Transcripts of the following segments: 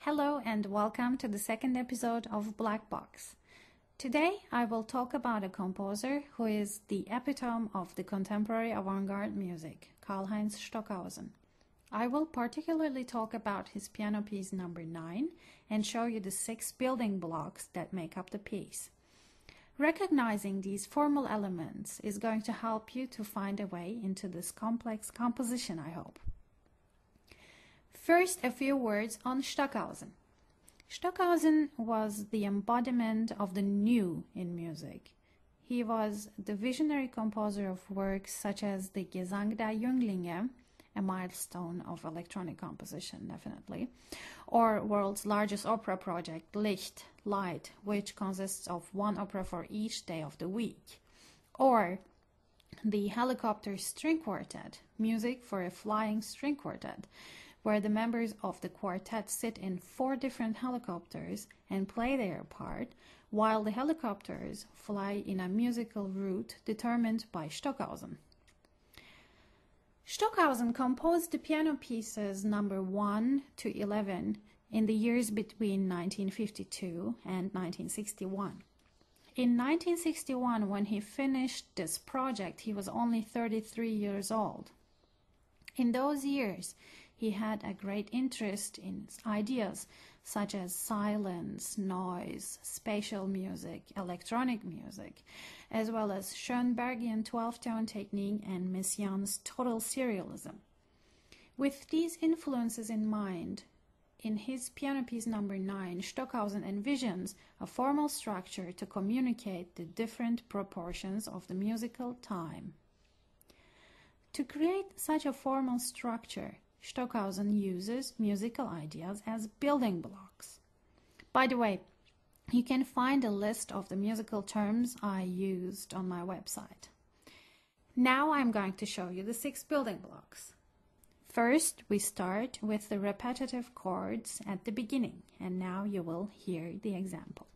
Hello and welcome to the second episode of Blackbox. Today I will talk about a composer who is the epitome of the contemporary avant-garde music, Karl-Heinz Stockhausen. I will particularly talk about his piano piece number 9 and show you the 6 building blocks that make up the piece. Recognizing these formal elements is going to help you to find a way into this complex composition, I hope. First, a few words on Stockhausen. Stockhausen was the embodiment of the new in music. He was the visionary composer of works such as the Gesang der Jünglinge, a milestone of electronic composition, definitely, or world's largest opera project, Light, which consists of one opera for each day of the week, or the Helicopter String Quartet, music for a flying string quartet, where the members of the quartet sit in 4 different helicopters and play their part, while the helicopters fly in a musical route determined by Stockhausen. Stockhausen composed the piano pieces number 1 to 11 in the years between 1952 and 1961. In 1961, when he finished this project, he was only 33 years old. In those years, he had a great interest in ideas such as silence, noise, spatial music, electronic music, as well as Schoenbergian 12-tone technique and Messiaen's total serialism. With these influences in mind, in his piano piece number 9, Stockhausen envisions a formal structure to communicate the different proportions of the musical time. To create such a formal structure, Stockhausen uses musical ideas as building blocks. By the way, you can find a list of the musical terms I used on my website. Now I'm going to show you the 6 building blocks. First, we start with the repetitive chords at the beginning, and now you will hear the example.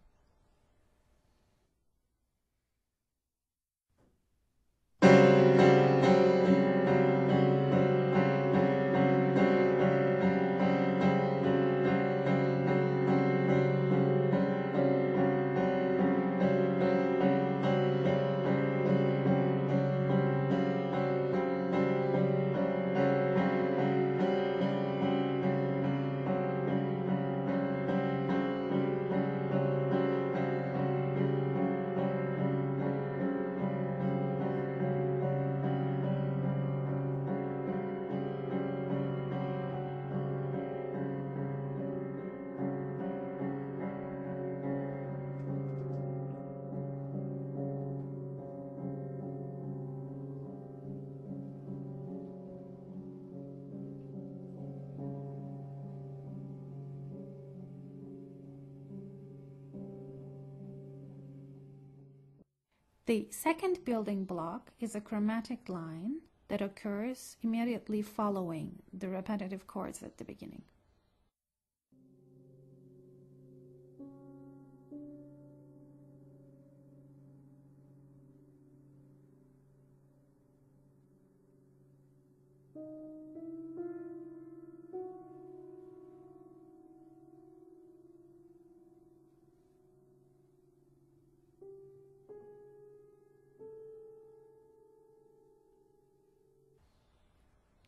The second building block is a chromatic line that occurs immediately following the repetitive chords at the beginning.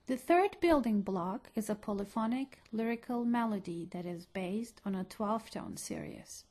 The third building block is a polyphonic lyrical melody that is based on a 12-tone series.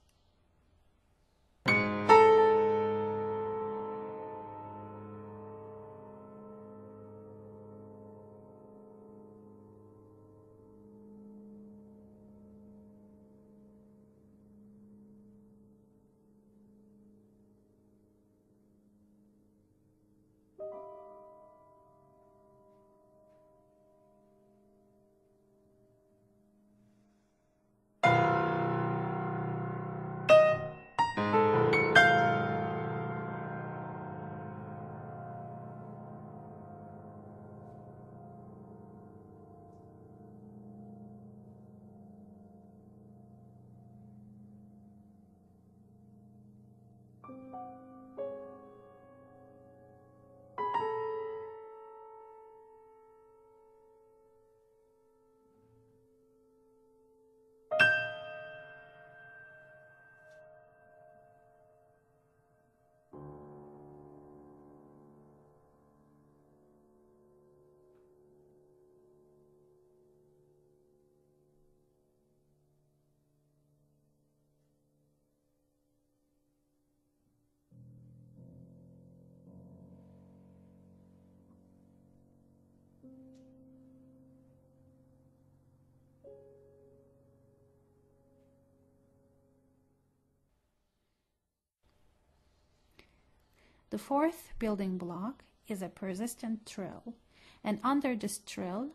The fourth building block is a persistent trill, and under this trill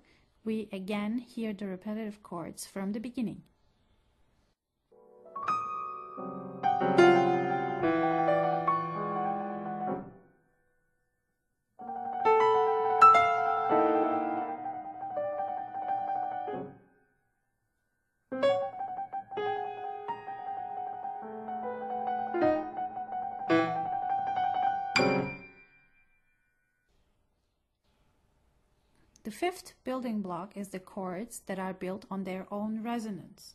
we again hear the repetitive chords from the beginning. The fifth building block is the chords that are built on their own resonance.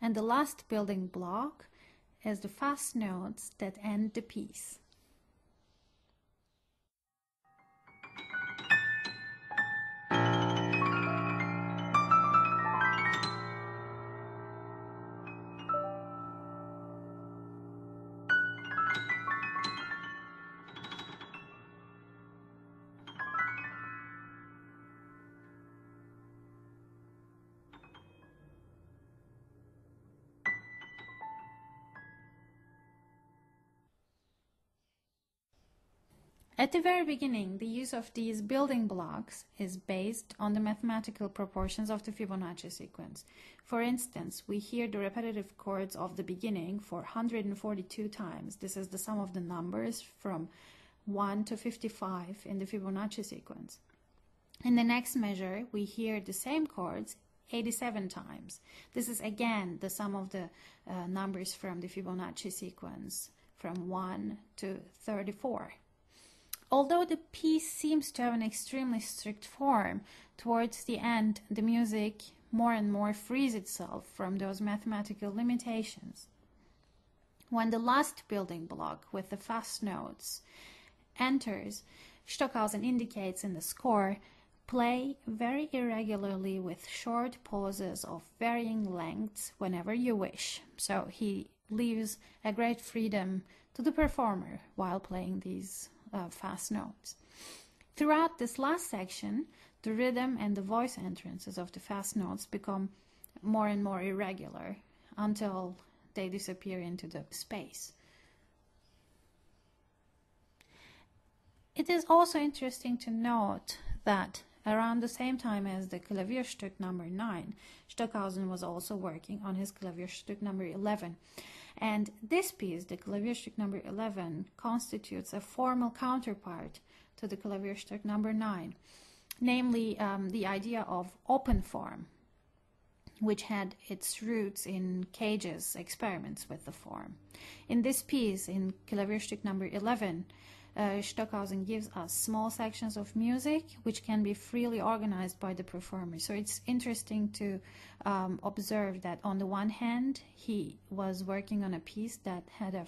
And the last building block is the fast notes that end the piece. At the very beginning, the use of these building blocks is based on the mathematical proportions of the Fibonacci sequence. For instance, we hear the repetitive chords of the beginning for 142 times. This is the sum of the numbers from 1 to 55 in the Fibonacci sequence. In the next measure, we hear the same chords 87 times. This is again the sum of the numbers from the Fibonacci sequence from 1 to 34. Although the piece seems to have an extremely strict form, towards the end the music more and more frees itself from those mathematical limitations. When the last building block with the fast notes enters, Stockhausen indicates in the score, play very irregularly with short pauses of varying lengths whenever you wish. So he leaves a great freedom to the performer while playing these fast notes. Throughout this last section, the rhythm and the voice entrances of the fast notes become more and more irregular until they disappear into the space. It is also interesting to note that around the same time as the Klavierstück number 9, Stockhausen was also working on his Klavierstück number 11. And this piece, the Klavierstück number 11, constitutes a formal counterpart to the Klavierstück number 9, namely the idea of open form, which had its roots in Cage's experiments with the form. In this piece, in Klavierstück number 11, Stockhausen gives us small sections of music which can be freely organized by the performer. So it's interesting to observe that on the one hand he was working on a piece that had a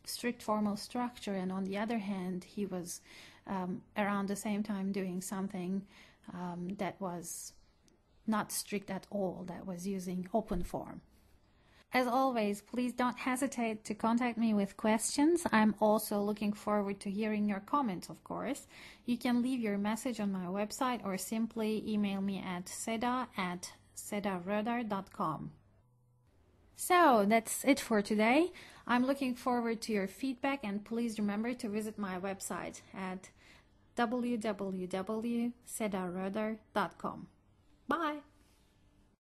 strict formal structure, and on the other hand he was around the same time doing something that was not strict at all, that was using open form. As always, please don't hesitate to contact me with questions. I'm also looking forward to hearing your comments, of course. You can leave your message on my website or simply email me at seda@sedaröder.com. So that's it for today. I'm looking forward to your feedback, and please remember to visit my website at www.sedaröder.com. Bye!